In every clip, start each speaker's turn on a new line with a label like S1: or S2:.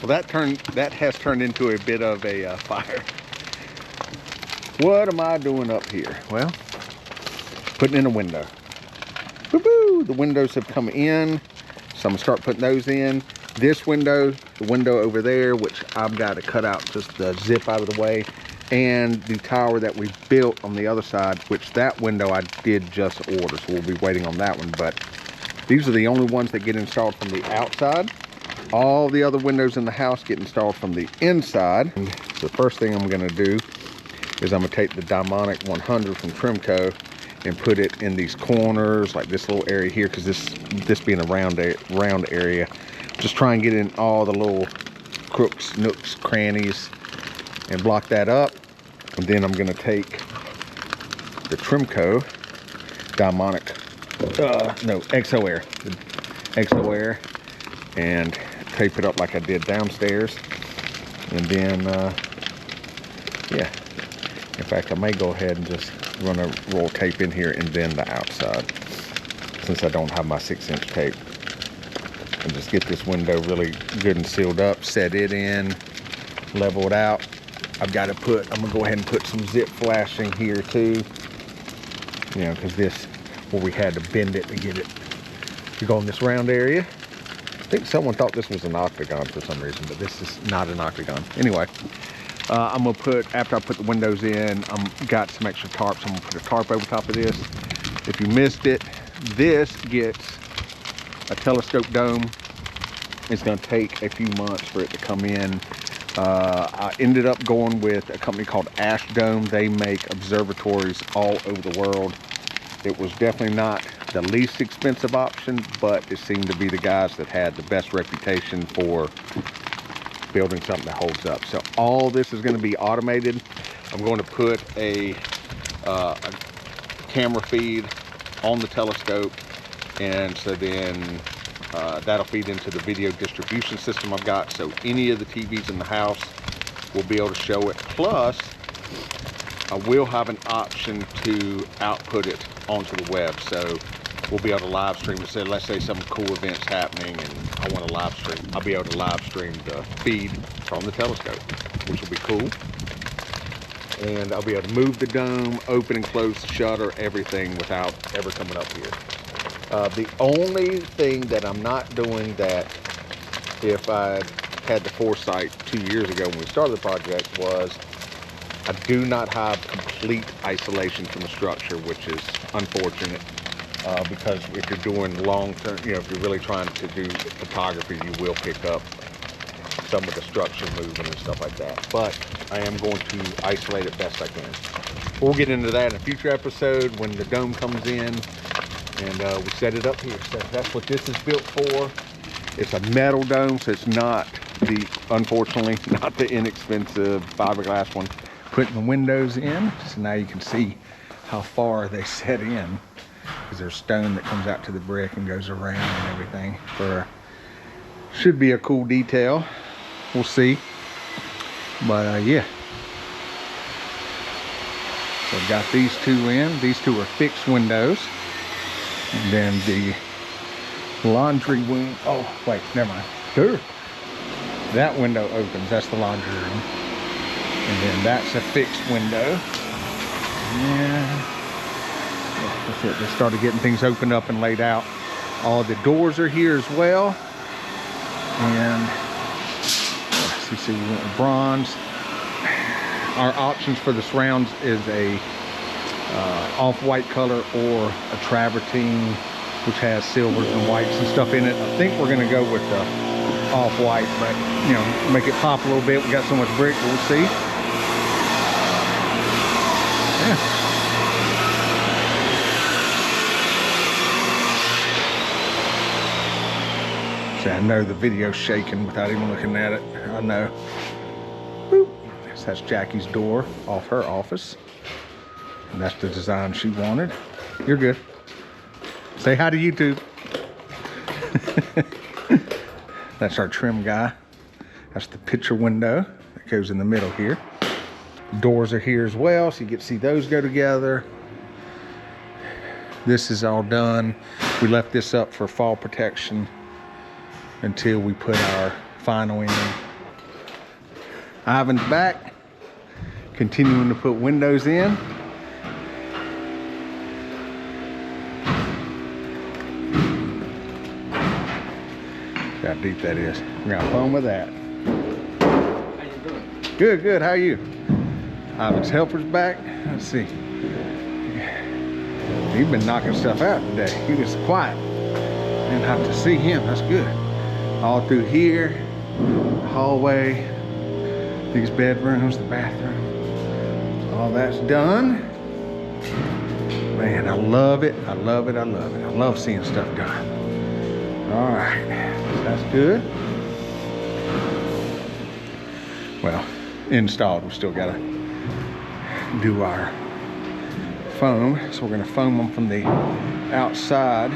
S1: Well, that has turned into a bit of a fire. What am I doing up here? Well, putting in a window. Woo-hoo! The windows have come in, so I'm gonna start putting those in. This window, the window over there, which I've got to cut out just the zip out of the way, and the tower that we built on the other side, which that window I did just order, so we'll be waiting on that one. But these are the only ones that get installed from the outside. All the other windows in the house get installed from the inside. And the first thing I'm gonna do is I'm gonna take the Dimonic 100 from Trimco and put it in these corners, like this little area here, because this being a round area, just try and get in all the little crooks, nooks, crannies, and block that up. And then I'm gonna take the Trimco Dimonic, XO Air, the XO Air, and tape it up like I did downstairs. And then, yeah. In fact, I may go ahead and just run a roll of tape in here and then the outside, since I don't have my 6-inch tape. And just get this window really good and sealed up, set it in, level it out. I'm gonna go ahead and put some zip flashing here too. You know, because this, where we had to bend it to get it to go in this round area. I think someone thought this was an octagon for some reason, but this is not an octagon. Anyway. I'm gonna put, after I put the windows in, got some extra tarps. I'm gonna put a tarp over top of this. If you missed it, this gets a telescope dome. It's gonna take a few months for it to come in. I ended up going with a company called Astrodome. They make observatories all over the world. It was definitely not the least expensive option, but it seemed to be the guys that had the best reputation for building something that holds up. So all this is going to be automated. I'm going to put a camera feed on the telescope, and so then that'll feed into the video distribution system I've got, so any of the TVs in the house will be able to show it. Plus I will have an option to output it onto the web, so we'll be able to live stream it. So let's say some cool event's happening and I want to live stream, I'll be able to live stream the feed from the telescope, which will be cool. And I'll be able to move the dome, open and close the shutter, everything without ever coming up here. The only thing that I'm not doing, that if I had the foresight 2 years ago when we started the project, was I do not have complete isolation from the structure, which is unfortunate. Because if you're doing long-term, you know, if you're really trying to do photography, you will pick up some of the structure movement and stuff like that. But I am going to isolate it best I can. We'll get into that in a future episode when the dome comes in and we set it up here. So that's what this is built for. It's a metal dome, so it's not the, unfortunately, not the inexpensive fiberglass one. Putting the windows in, so now you can see how far they set in. Because there's stone that comes out to the brick and goes around and everything. Should be a cool detail. We'll see. But yeah. So I've got these two in. These two are fixed windows. And then the laundry room. Oh, wait, never mind. Sure. That window opens. That's the laundry room. And then that's a fixed window. Yeah. That's it. They started getting things opened up and laid out. All the doors are here as well. And you see, we went with bronze. Our options for the surrounds is a off-white color or a travertine, which has silvers and whites and stuff in it. I think we're going to go with the off-white, but you know, make it pop a little bit. We got so much brick, we'll see. Yeah. See, I know the video's shaking without even looking at it. I know. Boop. So that's Jackie's door off her office. And that's the design she wanted. You're good. Say hi to YouTube. That's our trim guy. That's the picture window that goes in the middle here. Doors are here as well, so you get to see those go together. This is all done. We left this up for fall protection until we put our final in. Ivan's back, continuing to put windows in. See how deep that is. We're gonna foam with that.
S2: How you doing?
S1: Good, good. How are you? Ivan's helper's back. Let's see. He's been knocking stuff out today. He was quiet. Didn't have to see him. That's good. All through here, the hallway, these bedrooms, the bathroom. All that's done. Man, I love it. I love it. I love it. I love seeing stuff done. All right, that's good. Well, installed. We still gotta do our foam. So we're gonna foam them from the outside.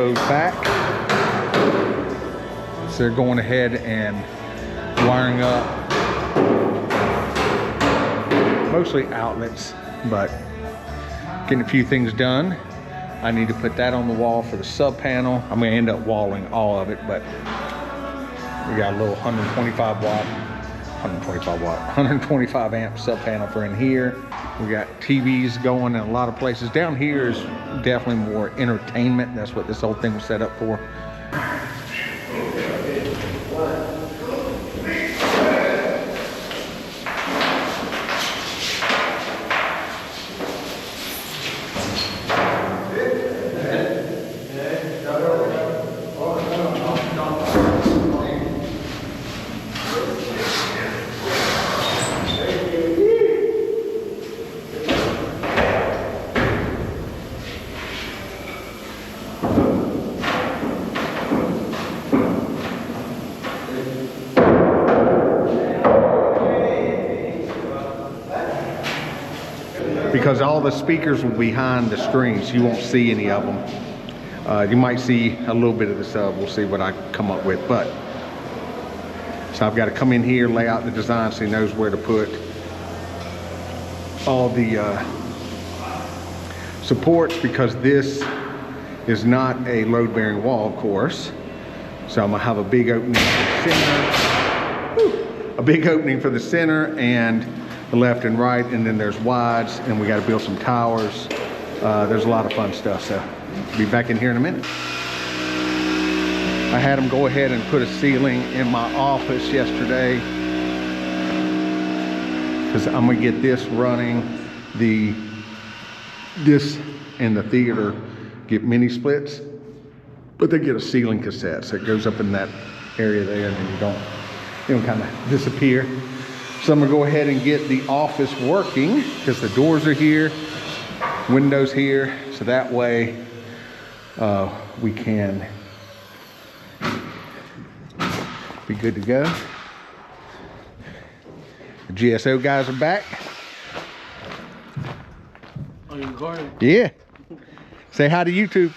S1: goes back. So they're going ahead and wiring up mostly outlets, but getting a few things done. I need to put that on the wall for the sub panel. I'm gonna end up walling all of it, but we got a little 125 amp sub panel for in here. We got TVs going in a lot of places. Down here is definitely more entertainment. That's what this whole thing was set up for. Because all the speakers will be behind the screens, you won't see any of them. You might see a little bit of the sub. We'll see what I come up with. But so I've got to come in here, lay out the design so he knows where to put all the supports, because this is not a load-bearing wall, of course. So I'm gonna have a big opening for the center, a big opening for the center and the left and right, and then there's wides, and we got to build some towers. There's a lot of fun stuff, so be back in here in a minute. I had them go ahead and put a ceiling in my office yesterday because I'm gonna get this running. This and the theater get mini splits, but they get a ceiling cassette, so it goes up in that area there, and then you don't kind of disappear. So I'm gonna go ahead and get the office working because the doors are here, windows here, so that way we can be good to go. The GSO guys are back.
S2: Are you recording?
S1: Yeah. Say hi to YouTube.